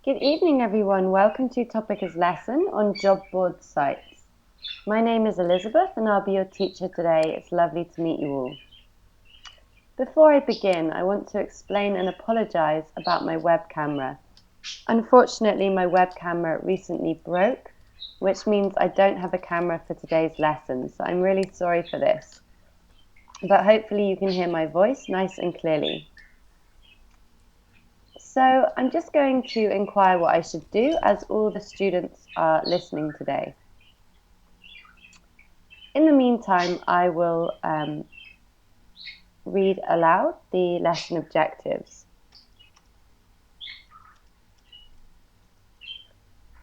Good evening, everyone. Welcome to Topica's lesson on job board sites. My name is Elizabeth and I'll be your teacher today. It's lovely to meet you all. Before I begin, I want to explain and apologize about my web camera. Unfortunately, my web camera recently broke, which means I don't have a camera for today's lesson, so I'm really sorry for this. But hopefully you can hear my voice nice and clearly. So I'm just going to inquire what I should do as all the students are listening today. In the meantime, I will read aloud the lesson objectives.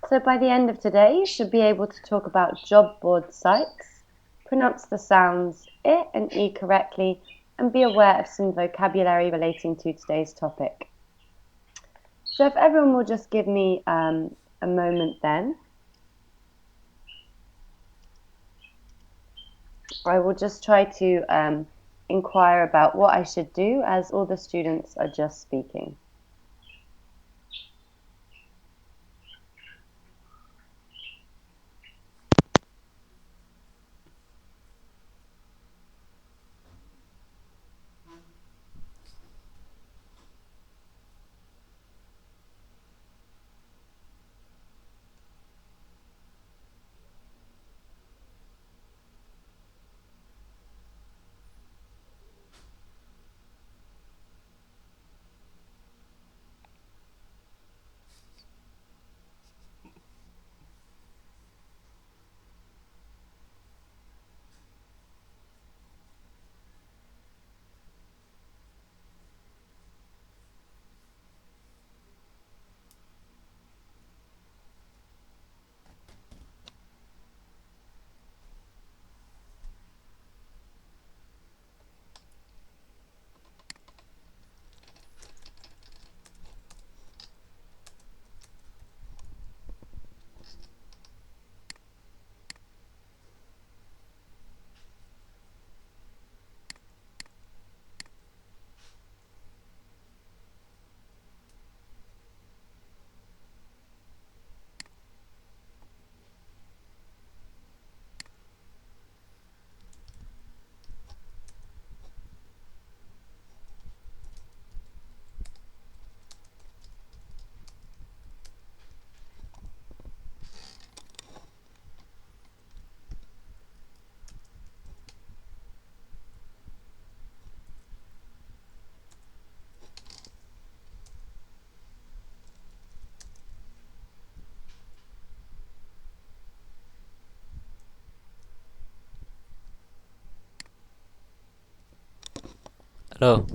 So by the end of today, you should be able to talk about job board sites, pronounce the sounds I and E correctly, and be aware of some vocabulary relating to today's topic. So if everyone will just give me a moment then, I will just try to inquire about what I should do as all the students are just speaking. Hello.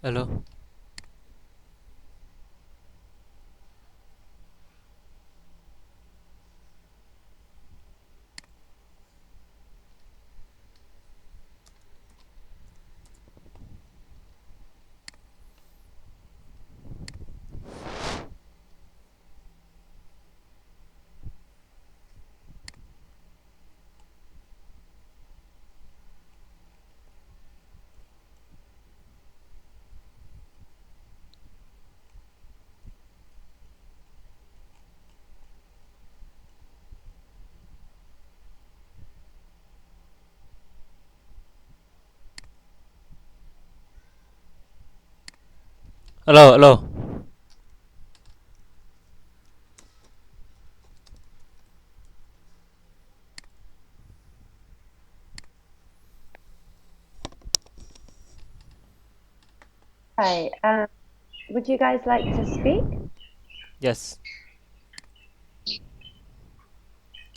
Hello. Hello. Hello. Hi. Would you guys like to speak? Yes.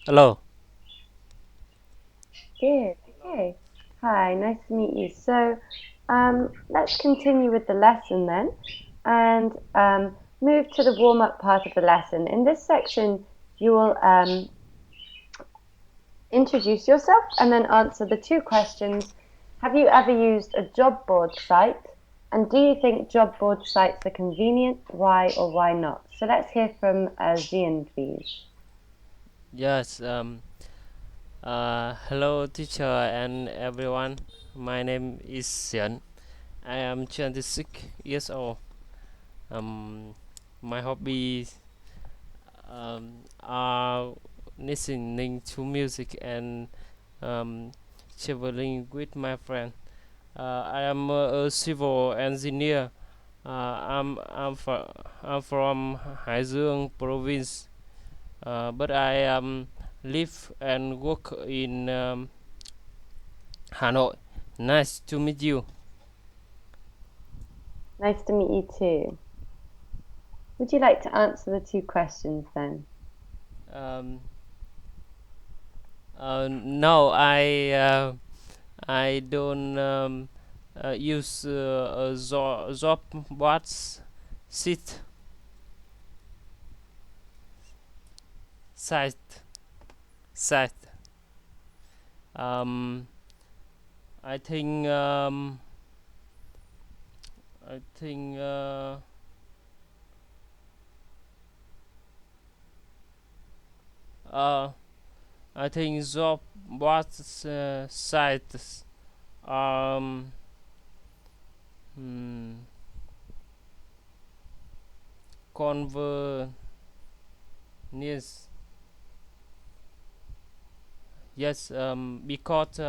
Hello. Good. Okay. Hi. Nice to meet you. So, let's continue with the lesson then, and move to the warm-up part of the lesson. In this section, you will introduce yourself and then answer the two questions. Have you ever used a job board site? And do you think job board sites are convenient? Why or why not? So let's hear from Zian, please. Yes. Hello, teacher and everyone. My name is Xian. I am 26 years old. Um, my hobbies are listening to music and um, traveling with my friend. I am a civil engineer. I'm from Haizuong province, but I live and work in Hanoi. Nice to meet you. Nice to meet you too. Would you like to answer the two questions then? Um, no, I don't use job bots sit site site. Um, I think I think uh, I think job bots sites um hmm, convenience. Yes, because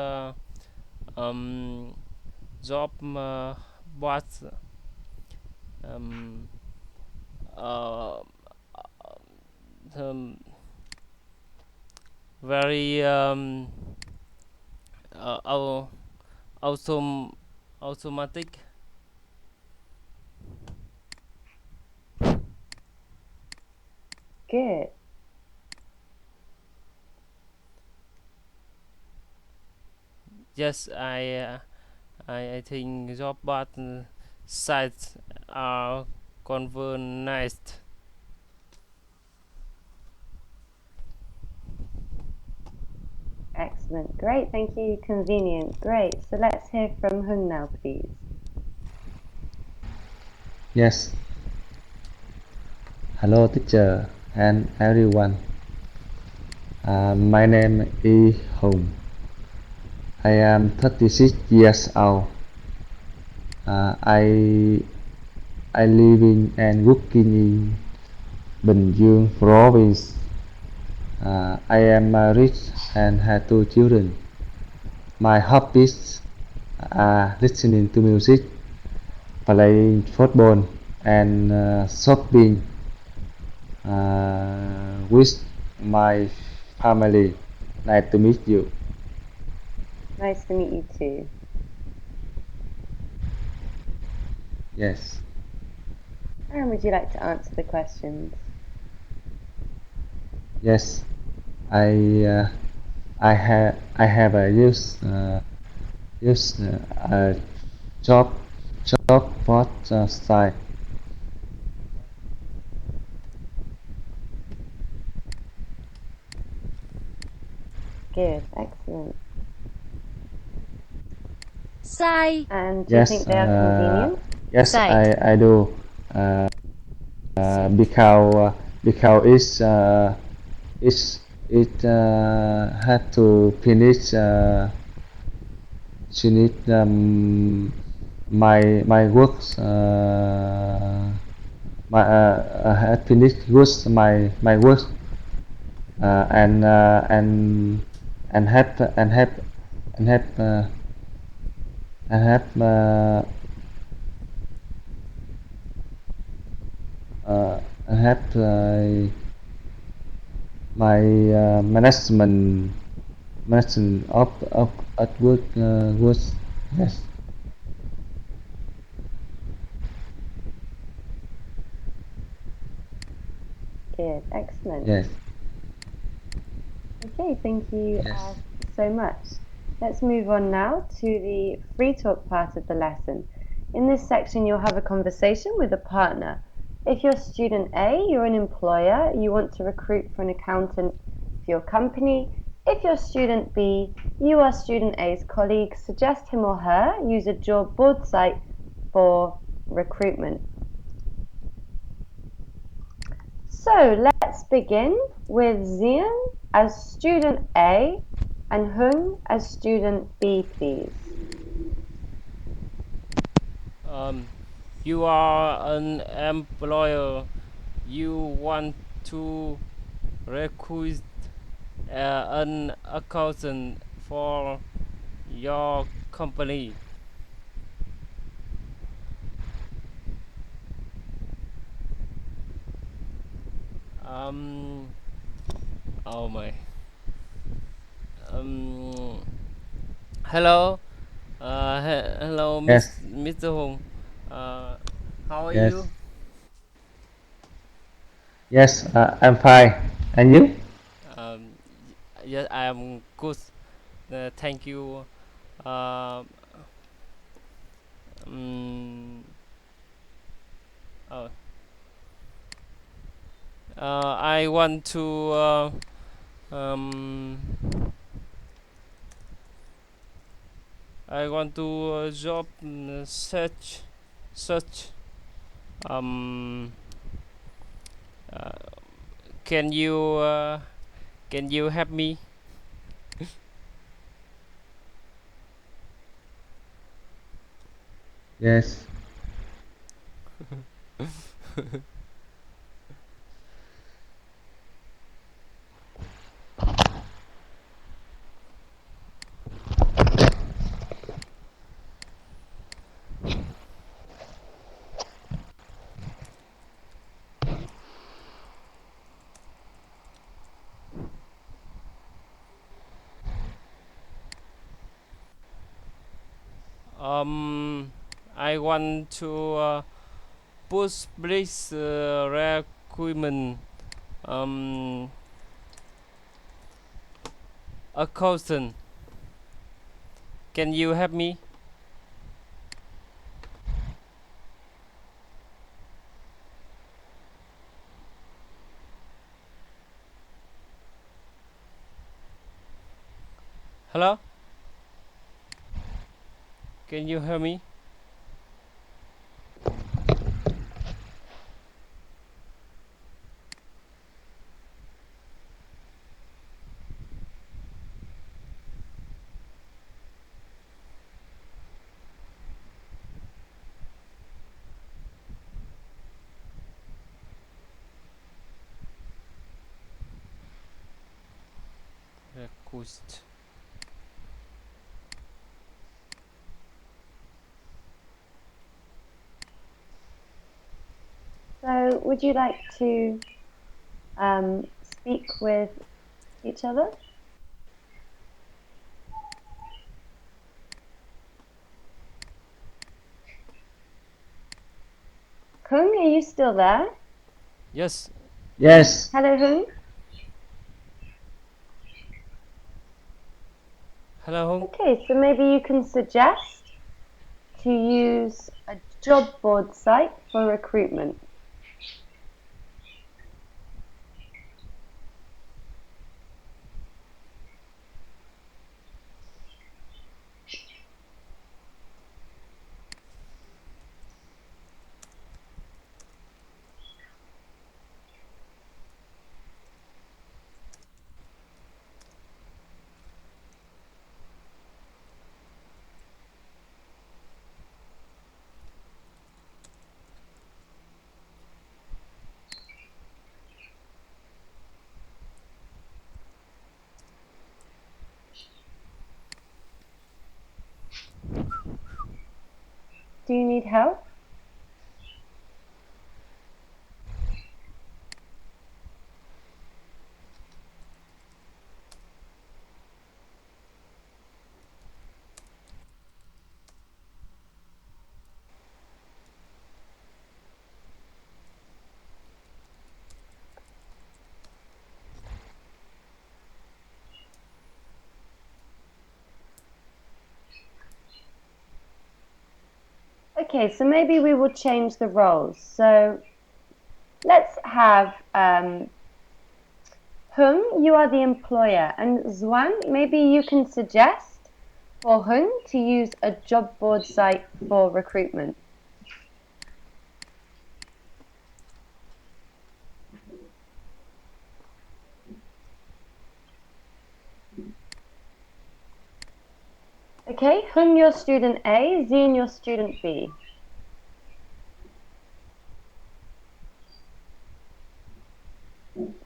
um job bots um uh um very uh, autom- automatic. Good. Yes, I think job bot sites are convenient. Excellent. Great. Thank you. Convenient. Great. So let's hear from Hung now, please. Yes, hello teacher and everyone. My name is Hùng. I am 36 years old. I living and working in Bình Dương province. I am married and have two children. My hobbies are listening to music, playing football, and shopping with my family. Nice to meet you. Nice to meet you too. Yes. And would you like to answer the questions? Yes. I I have a use a job job board site. Good, excellent. Sai. And do you Yes, think they are convenient? yes, Sai. I do. Because it had to finish my works had finished goods my work uh, and uh, and and have and have and have and have and have my management of at work was yes. Good, excellent. Yes. Okay, thank you Yes. so much. Let's move on now to the free talk part of the lesson. In this section, you'll have a conversation with a partner. If you're student A, you're an employer, you want to recruit for an accountant for your company. If you're student B, you are student A's colleague, suggest him or her use a job board site for recruitment. So let's begin with Zian as student A and Hung as student B, please. You are an employer. You want to recruit an accountant for your company. Um, oh my. Um, hello. Hello, Yes. Mr. Hùng. How are Yes. you? Yes. I'm fine. And you? Um, yes, I am good. Thank you. Uh, um, oh, I want to um, job search. Um, uh, can you help me? Yes. I want to push this requirement. Um, accountant. Can you help me? Hello? Can you hear me? Request. So, would you like to speak with each other? Hung, are you still there? Yes. Yes. Hello, Hung. Hello, Hùng. Okay, so maybe you can suggest to use a job board site for recruitment? Do you need help? Okay, so maybe we will change the roles. So let's have Hung, you are the employer, and Zwan, maybe you can suggest for Hung to use a job board site for recruitment. Okay, Hung, you're student A, Zian, you're student B.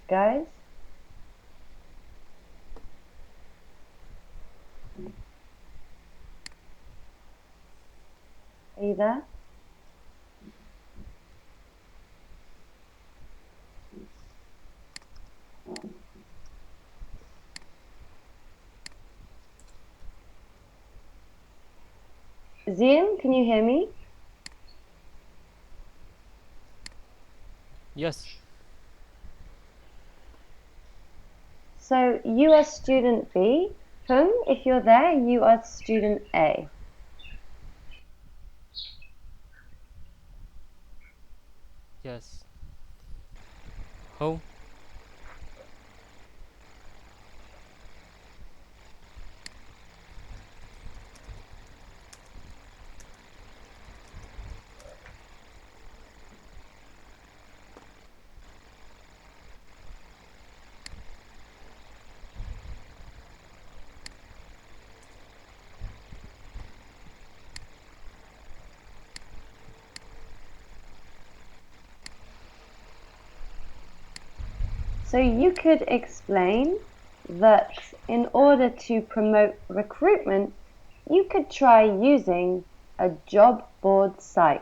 Guys? Are you there? Zian, can you hear me? Yes. So you are student B. Hung, if you're there, you are student A. Yes. Home. So you could explain that in order to promote recruitment, you could try using a job board site.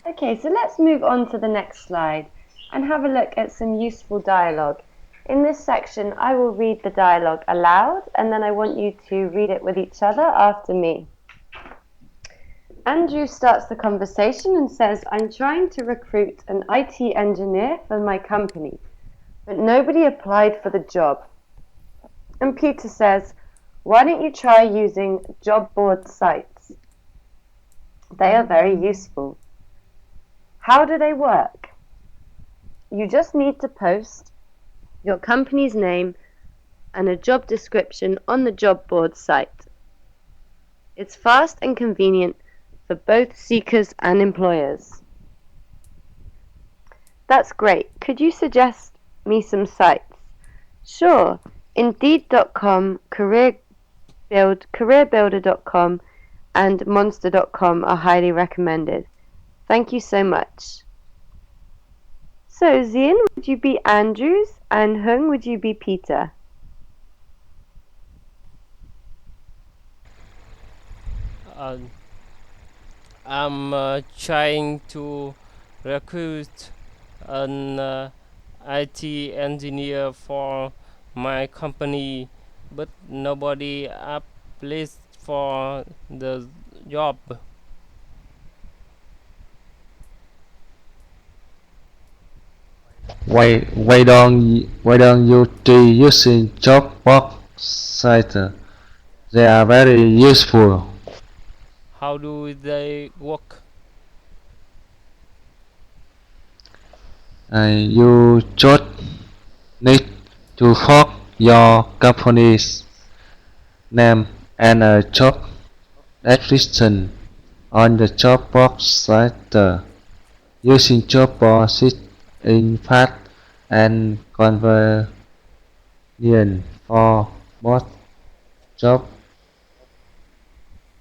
Okay, so let's move on to the next slide and have a look at some useful dialogue. In this section, I will read the dialogue aloud, and then I want you to read it with each other after me. Andrew starts the conversation and says, I'm trying to recruit an IT engineer for my company, but nobody applied for the job. And Peter says, why don't you try using job board sites? They are very useful. How do they work? You just need to post your company's name and a job description on the job board site. It's fast and convenient for both seekers and employers. That's great. Could you suggest me some sites? Sure. Indeed.com, careerbuilder.com, and monster.com are highly recommended. Thank you so much. So, Zian, would you be Andrews? And Hung, would you be Peter? I'm trying to recruit an IT engineer for my company, but nobody applies for the job. Why don't you try using job box sites? They are very useful. How do they work? You just need to fork your company's name and a job description on the job box site. Using job box is in fast and convenient for both job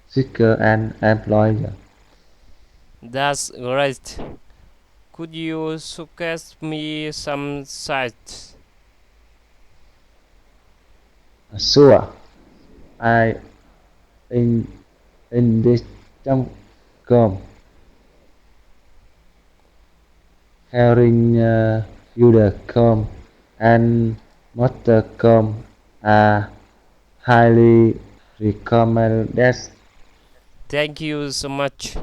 seeker and employer. That's great. Could you suggest me some sites? Sure, I in Indeed.com, HearingU.com, and Mod.com are highly recommended. Thank you so much.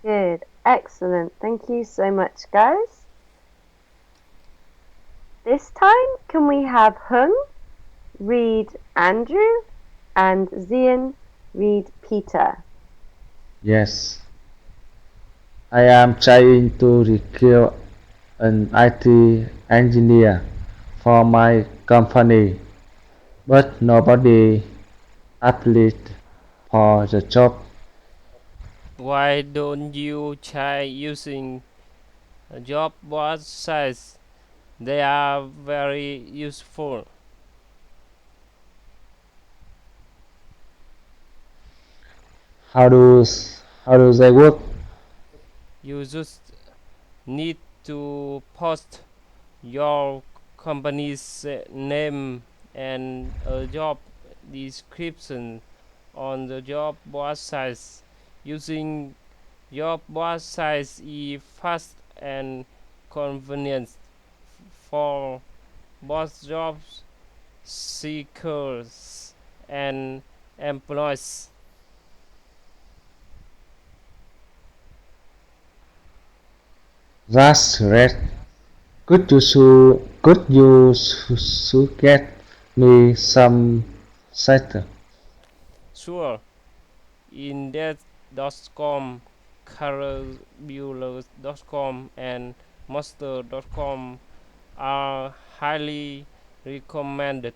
Good. Excellent. Thank you so much, guys. This time, can we have Hung read Andrew and Zian read Peter? Yes, I am trying to recruit an IT engineer for my company, but nobody applied for the job. Why don't you try using job board sites? They are very useful. How does how does that work? You just need to post your company's name and a job description on the job board sites. Using job board sites is fast and convenient for both job seekers and employees. That's right. Could you get me some site? Sure, Indeed.com, Careerbuilder.com, and Monster.com are highly recommended.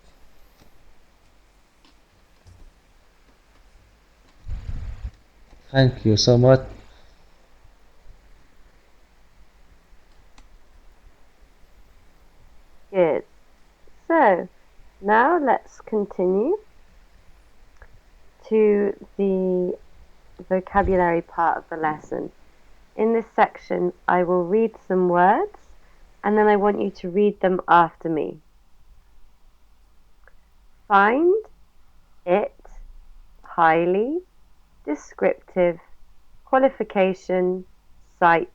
Thank you so much. Good. So, now let's continue to the vocabulary part of the lesson. In this section, I will read some words and then I want you to read them after me. Find, it, highly, descriptive, qualification, site,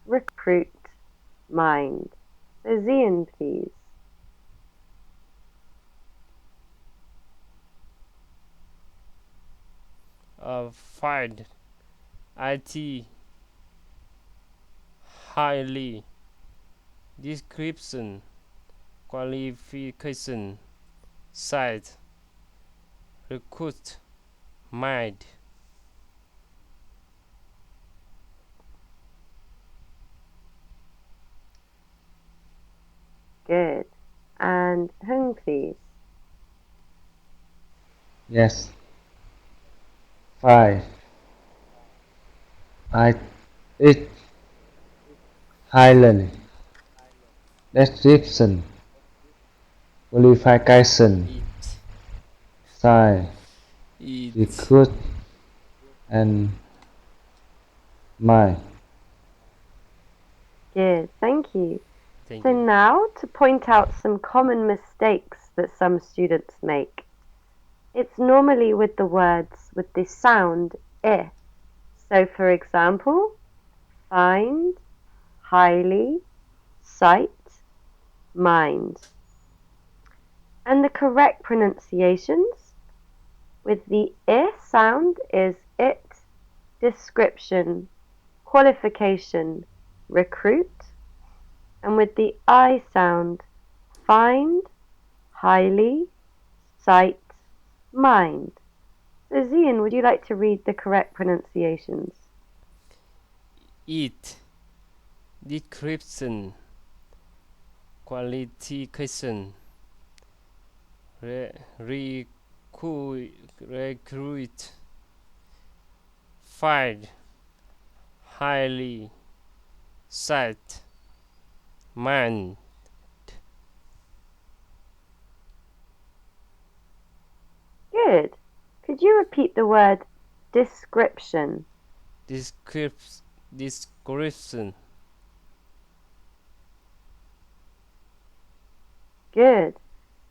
recruit, mind. So Zian, please. Find, IT, highly, description, qualification, site, recruit, mind. Good. And Hung, please. Yes. 5. I it Highland description qualification It, size it. recruit and my Good. Thank you. Thank So you. now to point out some common mistakes that some students make. It's normally with the words with the sound I. So, for example, find, highly, cite, mind. And the correct pronunciations with the I sound is it, description, qualification, recruit. And with the I sound, find, highly, cite, mind. So Zian, would you like to read the correct pronunciations? It, description, qualification, recruit, find, highly, cite, mind. Good. Could you repeat the word description? Description. Good.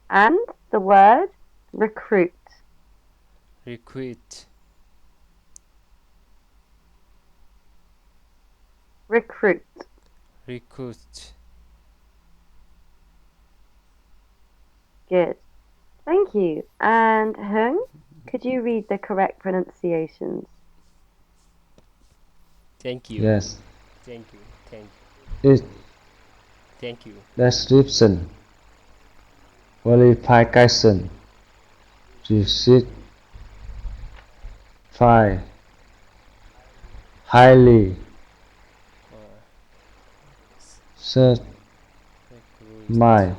And the word recruit. Recruit. Recruit. Recruit. Good. Thank you. And Hung, could you read the correct pronunciations? Thank you. Yes. Thank you. Thank It you. Thank you. description, qualification, receipt, file, highly, search, Recruit. mind.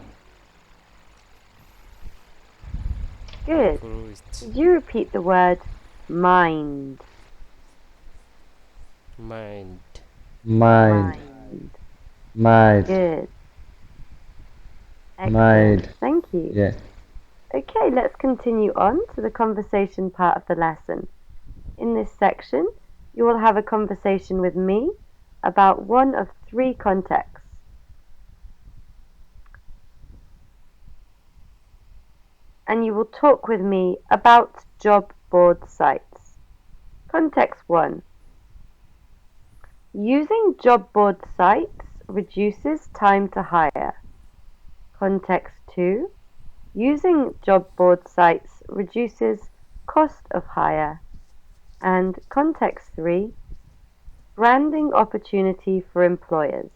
Good. Recruit. Could you repeat the word mind? Mind. Mind. Mind. Good. Excellent. Mind. Thank you. Yes. Okay, let's continue on to the conversation part of the lesson. In this section, you will have a conversation with me about one of three contexts. And you will talk with me about job board sites. Context 1. Using job board sites reduces time to hire. Context 2. Using job board sites reduces cost of hire. And context 3. Branding opportunity for employers.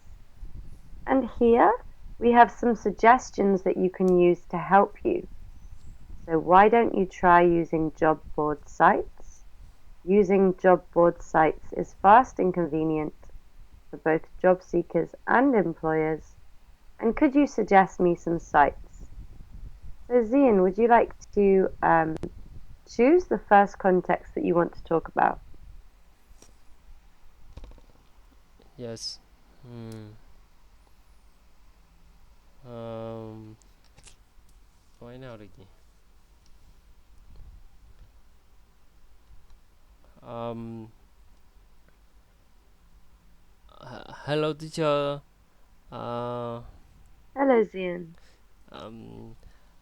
And here we have some suggestions that you can use to help you. So why don't you try using job board sites? Using job board sites is fast and convenient for both job seekers and employers. And could you suggest me some sites? So Zian, would you like to choose the first context that you want to talk about? Yes. Nói nào được nhỉ? Hello teacher. Hello Zian.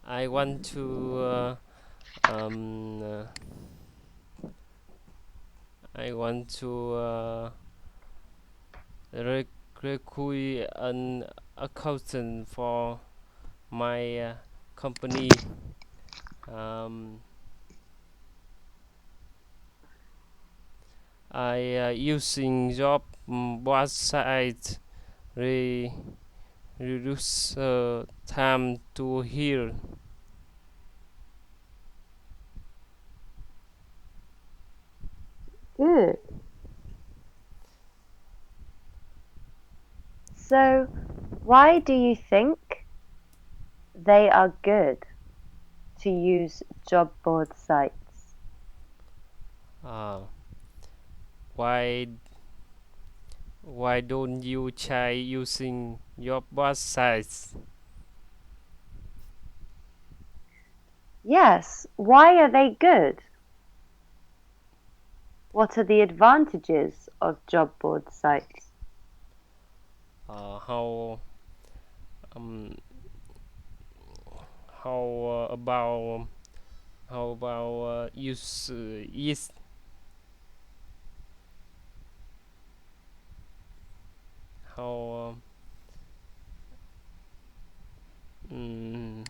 I want to recruit an accountant for my company. I using job board site reduce time to hear. Good. So, why do you think they are good to use job board sites? Why don't you try using your board sites? Yes, why are they good? What are the advantages of job board sites? How about use is how mm,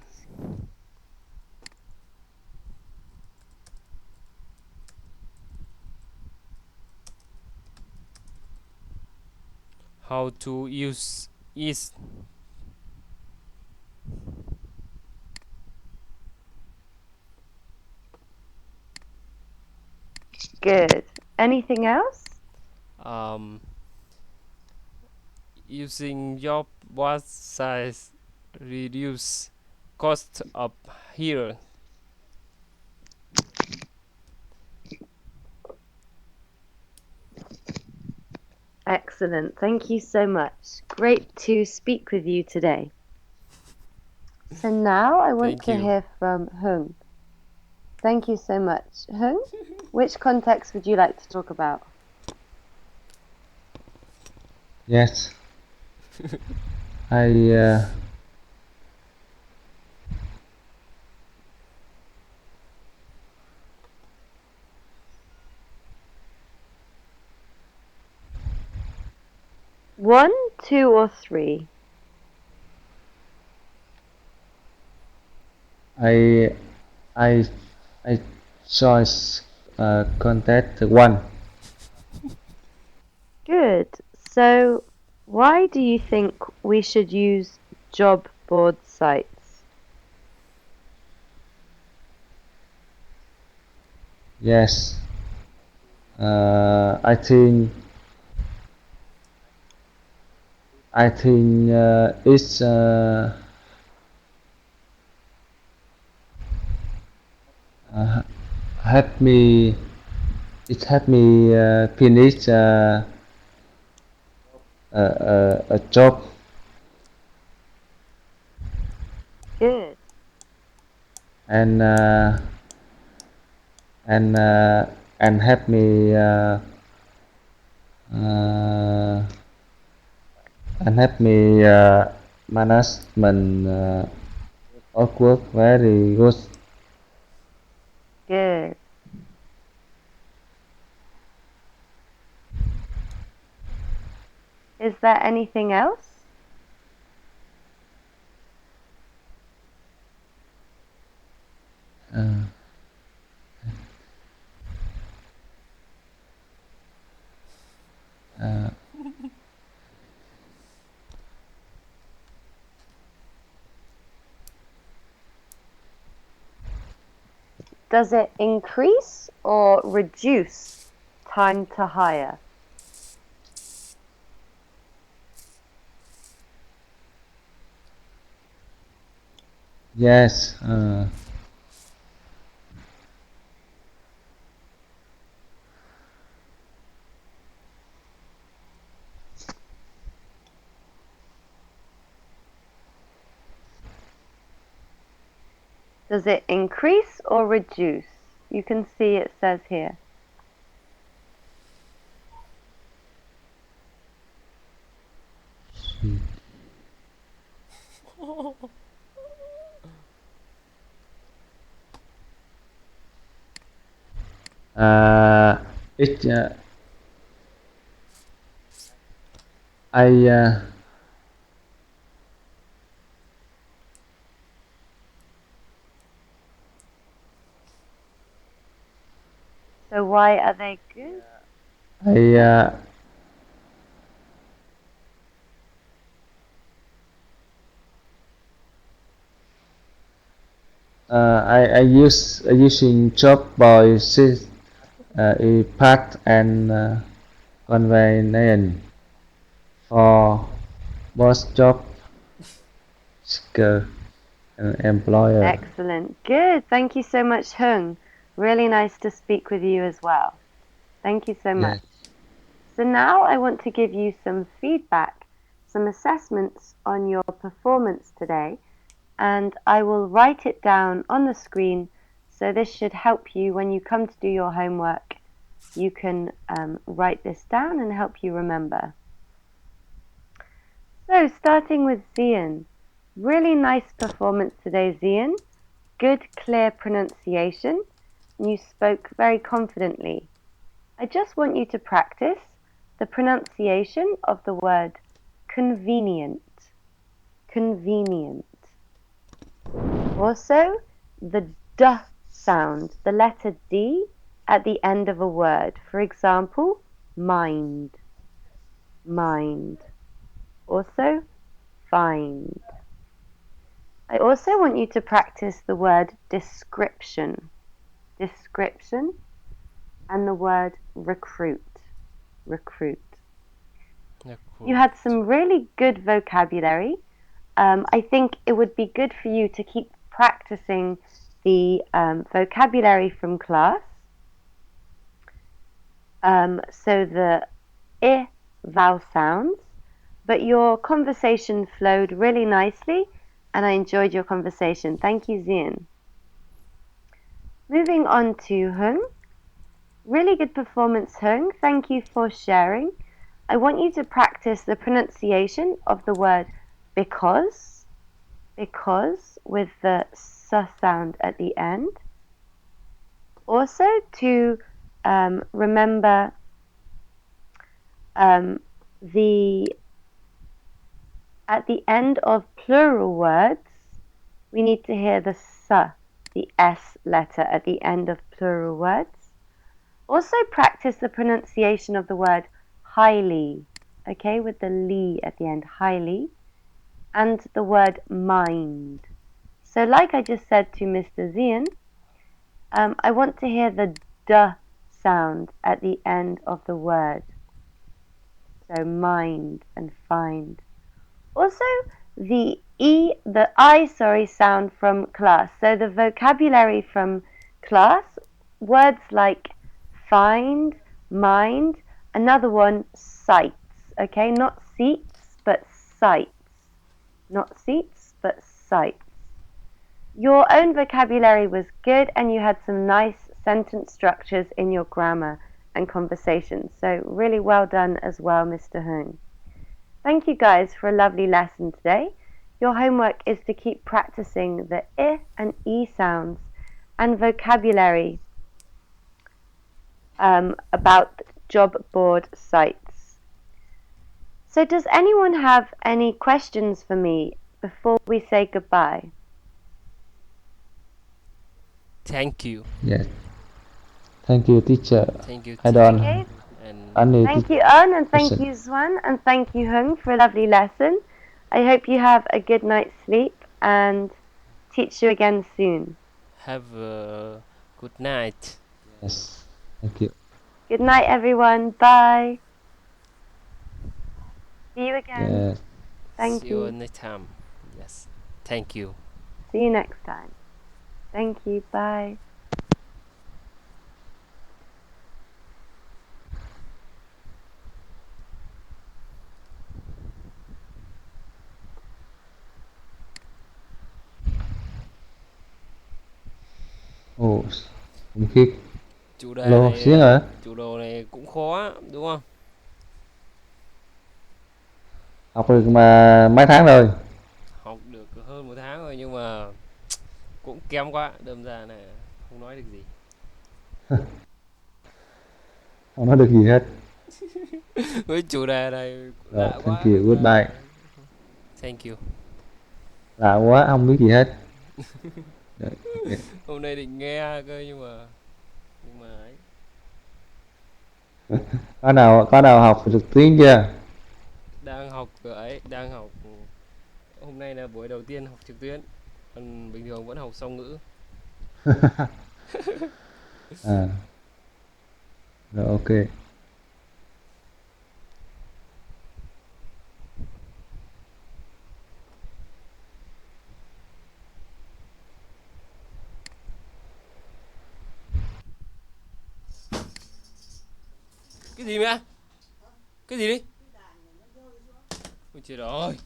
how to use is. Good. Anything else? um, Using job board size reduce cost of here. Excellent. Thank you so much. Great to speak with you today. So now I want Thank to you. hear from Hung. Thank you so much. Hung, which context would you like to talk about? Yes. I One, two, or three? I I I choose contact one. Good. So why do you think we should use job board sites? Yes. I think it's uh, help me help me finish a job Good. and and uh, and help me uh, management of work very good. Good. Is there anything else? Uh, uh, Does it increase or reduce time to hire? yes. Does it increase or reduce? You can see it says here. It I So why are they good? I I using job by impact and convenience for both job seeker and employer. Excellent. Good. Thank you so much, Hung. Really nice to speak with you as well. Thank you so much. Yes. So now I want to give you some feedback, some assessments on your performance today, and I will write it down on the screen. So this should help you when you come to do your homework. You can write this down and help you remember. So starting with Zian. Really nice performance today, Zian. Good, clear pronunciation. You spoke very confidently. I just want you to practice the pronunciation of the word convenient, convenient. Also, the D sound, the letter D at the end of a word. For example, mind, mind. Also, find. I also want you to practice the word description, description, and the word recruit, recruit. You had some really good vocabulary. I think it would be good for you to keep practicing the vocabulary from class. So the I vowel sounds, but your conversation flowed really nicely and I enjoyed your conversation. Thank you, Zian. Moving on to Hung. Really good performance, Hung. Thank you for sharing. I want you to practice the pronunciation of the word because with the S sound at the end. Also to remember at the end of plural words, we need to hear the S, the S letter at the end of plural words. Also practice the pronunciation of the word highly, okay, with the li at the end, highly, and the word mind. So like I just said to Mr. Zian, I want to hear the D sound at the end of the word. So mind and find. Also the I sound from class. So the vocabulary from class, words like find, mind, another one, sights, okay, not seats, but sights, not seats, but sights. Your own vocabulary was good and you had some nice sentence structures in your grammar and conversation. So really well done as well, Mr. Hung. Thank you guys for a lovely lesson today. Your homework is to keep practicing the I and E sounds and vocabulary about job board sites. So does anyone have any questions for me before we say goodbye? Thank you. Yes. Thank you, teacher. Thank you, I teacher. don't Okay. And Thank you, Un, and thank Listen. you, Zwan, and thank you, Hung, for a lovely lesson. I hope you have a good night's sleep and teach you again soon. have a good night. Yes. Thank you. Good night, everyone. Bye. See you again. Yes. Thank See you you. next time. Yes. Thank you. See you next time. Thank you. Bye. Ồ, khủng khiếp. Chủ đề Hello, này Xuyến hả? chủ đề này cũng khó đúng không? Học được mà mấy tháng rồi? Học được hơn 1 tháng rồi nhưng mà cũng kém quá, đâm ra này không nói được gì. Không nói được gì hết. Với chủ đề này Rồi, lạ thank quá. you, đâm ra- goodbye. Thank you. Lạ quá, không biết gì hết. Rồi, ok. Hôm nay định nghe cơ nhưng mà ấy. Có nào học trực tuyến chưa? Đang học ấy, đang học. Hôm nay là buổi đầu tiên học trực tuyến. Còn bình thường vẫn học song ngữ. À. Rồi, ok. Cái gì mẹ? Cái gì đi? Ôi trời ơi.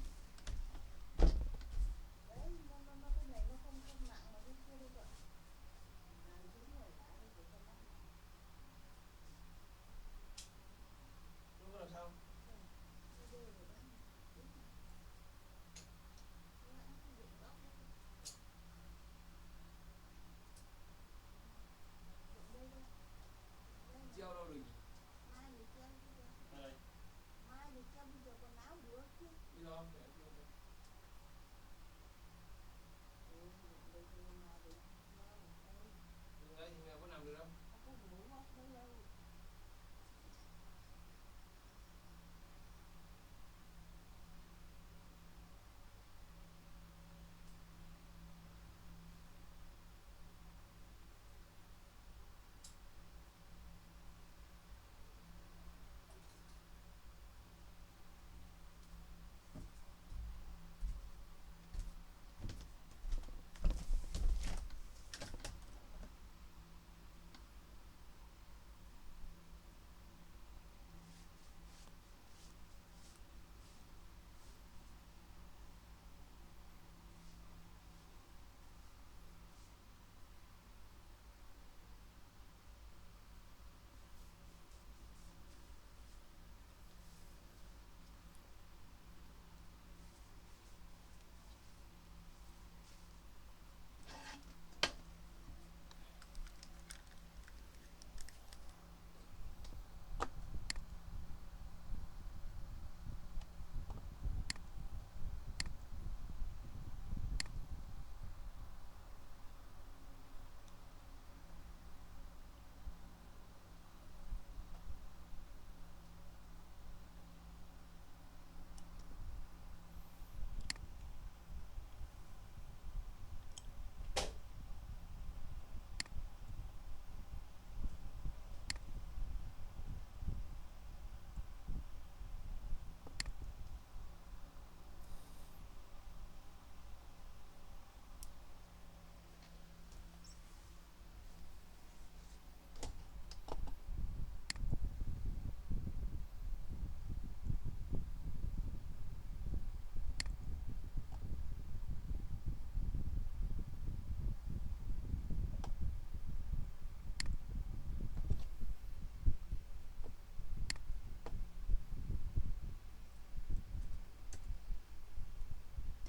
Treo đâu được nhỉ? Đây.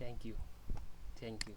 Thank you. Thank you.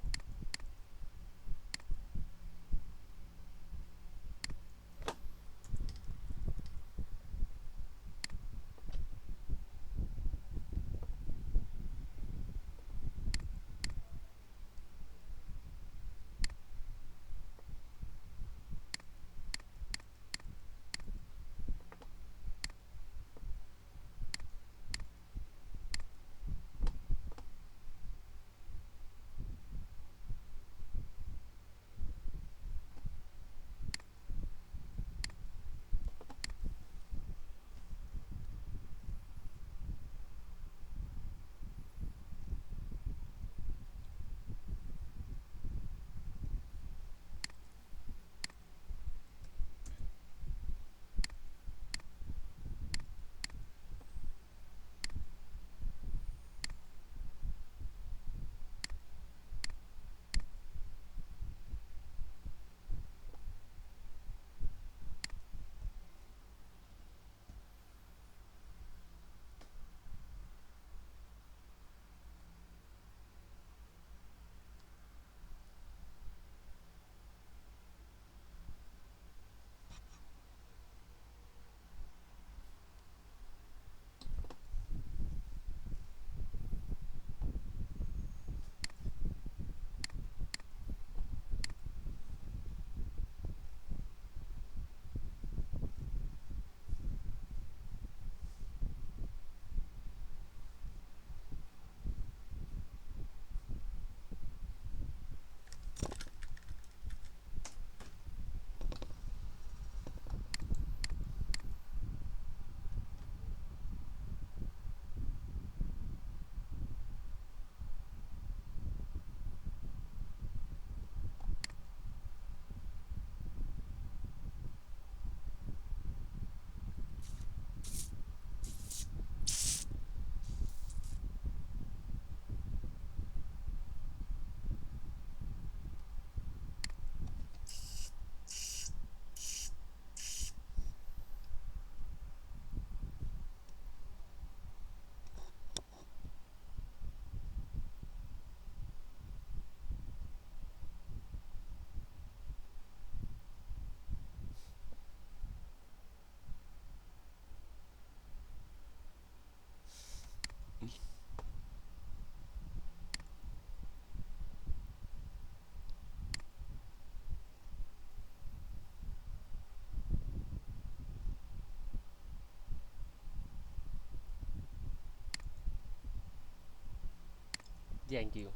Thank you.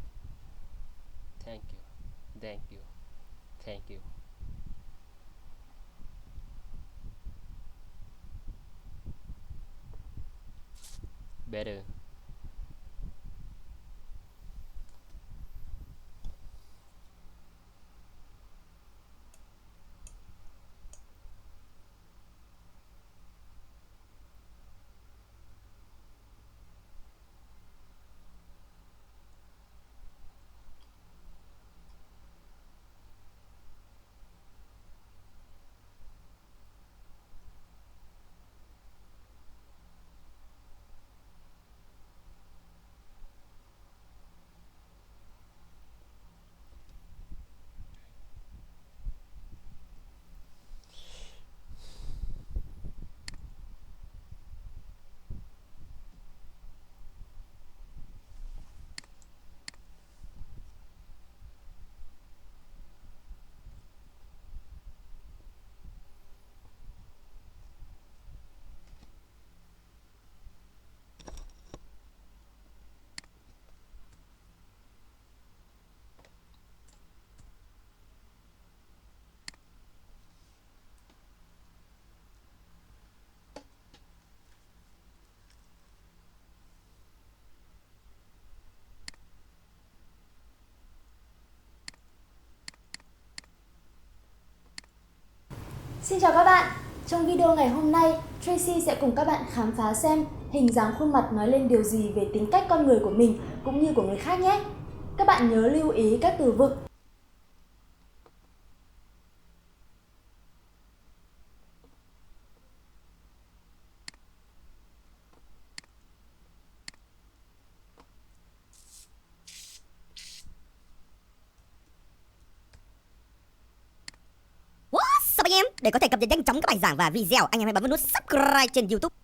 Thank you. Thank you. Thank you. Better. Xin chào các bạn. Trong video ngày hôm nay, Tracy sẽ cùng các bạn khám phá xem hình dáng khuôn mặt nói lên điều gì về tính cách con người của mình cũng như của người khác nhé. Các bạn nhớ lưu ý các từ vựng anh em. Để có thể cập nhật nhanh chóng các bài giảng và video, anh em hãy bấm vào nút subscribe trên YouTube.